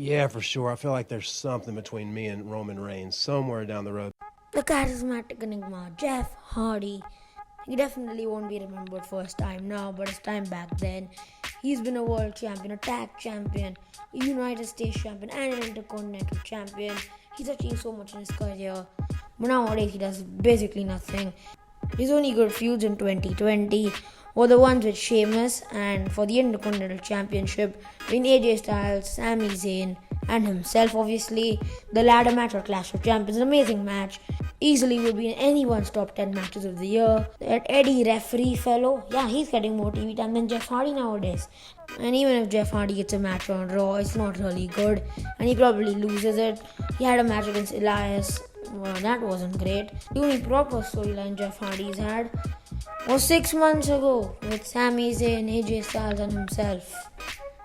Yeah, for sure. I feel like there's something between me and Roman Reigns somewhere down the road. The charismatic enigma, Jeff Hardy. He definitely won't be remembered for his time now, but his time back then. He's been a world champion, a tag champion, a United States champion, and an intercontinental champion. He's achieved so much in his career, but nowadays he does basically nothing. His only good feuds in 2020 were the ones with Sheamus and for the Intercontinental Championship between AJ Styles, Sami Zayn, and himself, obviously. The ladder match or Clash of Champions, an amazing match. Easily would be in anyone's top 10 matches of the year. That Eddie referee fellow, yeah, he's getting more TV time than Jeff Hardy nowadays. And even if Jeff Hardy gets a match on Raw, it's not really good, and he probably loses it. He had a match against Elias. Well, that wasn't great. The only proper storyline Jeff Hardy's had was 6 months ago with Sami Zayn, AJ Styles, and himself.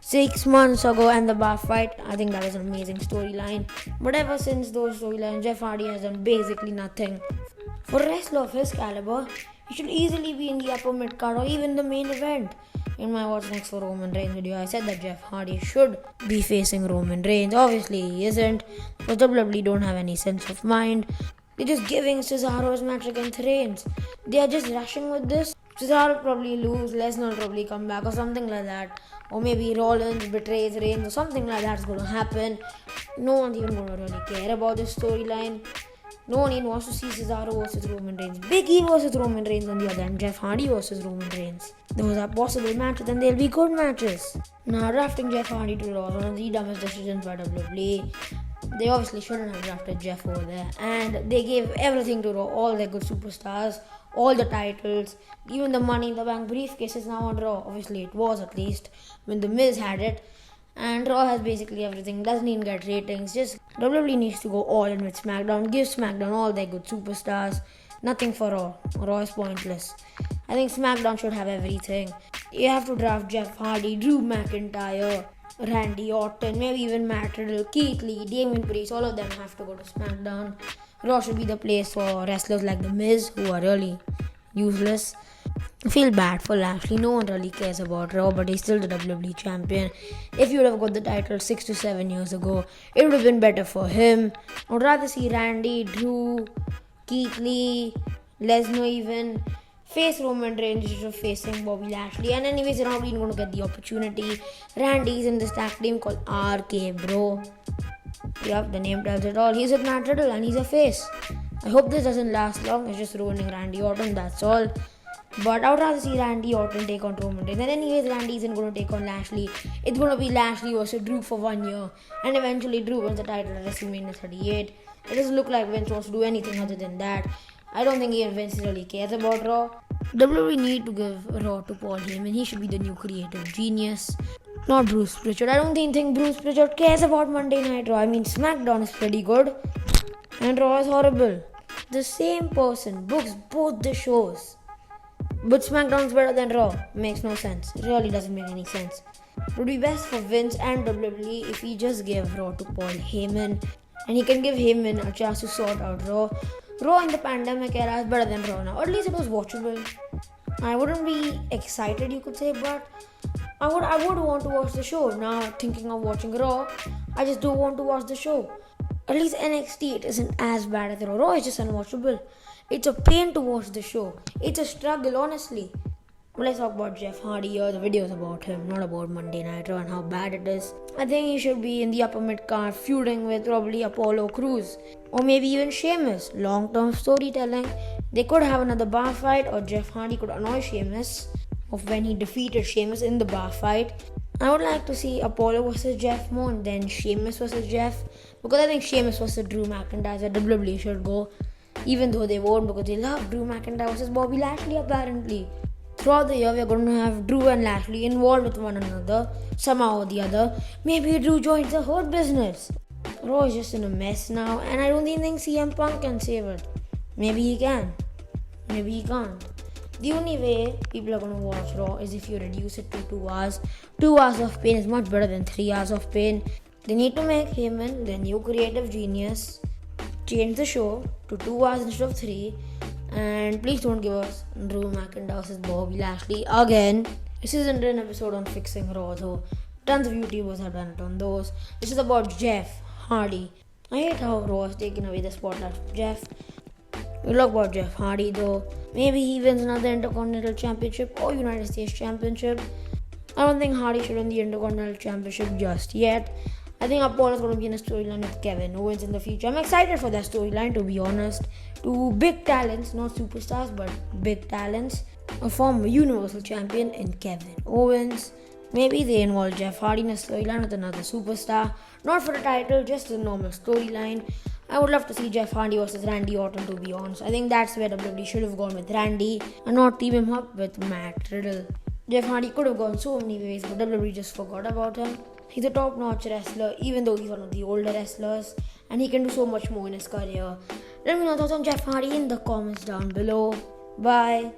6 months ago, and the bar fight. I think that was an amazing storyline. But ever since those storylines, Jeff Hardy has done basically nothing. For a wrestler of his caliber, he should easily be in the upper mid card or even the main event. In my What's Next for Roman Reigns video, I said that Jeff Hardy should be facing Roman Reigns. Obviously, he isn't, but WWE don't have any sense of mind. They're just giving Cesaro his match against Reigns. They are just rushing with this. Cesaro will probably lose, Lesnar will probably come back or something like that. Or maybe Rollins betrays Reigns or something like that's going to happen. No one's even going to really care about this storyline. No one even wants to see Cesaro versus Roman Reigns. Big E versus Roman Reigns on the other hand. Jeff Hardy versus Roman Reigns. Those are possible matches, then they'll be good matches. Now, drafting Jeff Hardy to Raw was one of the dumbest decisions by WWE. They obviously shouldn't have drafted Jeff over there. And they gave everything to Raw, all their good superstars, all the titles, even the Money in the Bank briefcase is now on Raw. Obviously, it was at least when The Miz had it. And Raw has basically everything, doesn't even get ratings. Just WWE needs to go all in with SmackDown, give SmackDown all their good superstars. Nothing for Raw. Raw is pointless. I think SmackDown should have everything. You have to draft Jeff Hardy, Drew McIntyre, Randy Orton, maybe even Matt Riddle, Keith Lee, Damien Priest, all of them have to go to SmackDown. Raw should be the place for wrestlers like The Miz, who are really useless. I feel bad for Lashley. No one really cares about Raw, but he's still the WWE champion. If he would have got the title 6 to 7 years ago, it would have been better for him. I would rather see Randy, Drew, Keith Lee, Lesnar even face Roman Reigns instead of facing Bobby Lashley. And anyways, you're not even going to get the opportunity. Randy's in this tag team called RK Bro. Yup, the name tells it all. He's with Matt Riddle and he's a face. I hope this doesn't last long. It's just ruining Randy Orton, that's all. But I would rather see Randy Orton take on Roman Reigns. And anyways, Randy isn't going to take on Lashley. It's going to be Lashley versus Drew for 1 year. And eventually Drew wins the title at WrestleMania 38. It doesn't look like Vince wants to do anything other than that. I don't think even Vince really cares about Raw. WWE need to give Raw to Paul Heyman. He should be the new creative genius. Not Bruce Pritchard. I don't even think Bruce Pritchard cares about Monday Night Raw. I mean, SmackDown is pretty good. And Raw is horrible. The same person books both the shows. But SmackDown's better than Raw. Makes no sense. It really doesn't make any sense. It would be best for Vince and WWE if he just gave Raw to Paul Heyman. And he can give Heyman a chance to sort out Raw. Raw in the pandemic era is better than Raw now. Or at least it was watchable. I wouldn't be excited, you could say, but I would want to watch the show. Now, thinking of watching Raw, I just don't want to watch the show. At least NXT, it isn't as bad as Raw. Raw is just unwatchable. It's a pain to watch the show. It's a struggle, honestly. But let's talk about Jeff Hardy here. The video's about him, not about Monday Night Raw and how bad it is. I think he should be in the upper mid-card feuding with probably Apollo Crews. Or maybe even Sheamus. Long-term storytelling. They could have another bar fight, or Jeff Hardy could annoy Sheamus of when he defeated Sheamus in the bar fight. I would like to see Apollo versus Jeff more and then Sheamus versus Jeff. Because I think Sheamus versus Drew McIntyre that WWE should go. Even though they won't, because they love Drew McIntyre versus Bobby Lashley apparently. Throughout the year, we're going to have Drew and Lashley involved with one another, somehow or the other. Maybe Drew joins the Hurt Business. Raw is just in a mess now, and I don't even think CM Punk can save it. Maybe he can. Maybe he can't. The only way people are going to watch Raw is if you reduce it to 2 hours. 2 hours of pain is much better than 3 hours of pain. They need to make Heyman the new creative genius. Change the show to 2 hours instead of 3. And please don't give us Drew McIntyre versus Bobby Lashley again. This isn't an episode on fixing Raw though. Tons of YouTubers have done it on those. This is about Jeff Hardy. I hate how Raw has taken away the spotlight from Jeff. We talk about Jeff Hardy though. Maybe he wins another Intercontinental Championship or United States Championship. I don't think Hardy should win the Intercontinental Championship just yet. I think Apollo is going to be in a storyline with Kevin Owens in the future. I'm excited for that storyline, to be honest. Two big talents, not superstars, but big talents. A former Universal Champion in Kevin Owens. Maybe they involve Jeff Hardy in a storyline with another superstar. Not for the title, just a normal storyline. I would love to see Jeff Hardy versus Randy Orton, to be honest. I think that's where WWE should have gone with Randy and not team him up with Matt Riddle. Jeff Hardy could have gone so many ways, but WWE just forgot about him. He's a top-notch wrestler, even though he's one of the older wrestlers, and he can do so much more in his career. Let me know your thoughts on Jeff Hardy in the comments down below. Bye.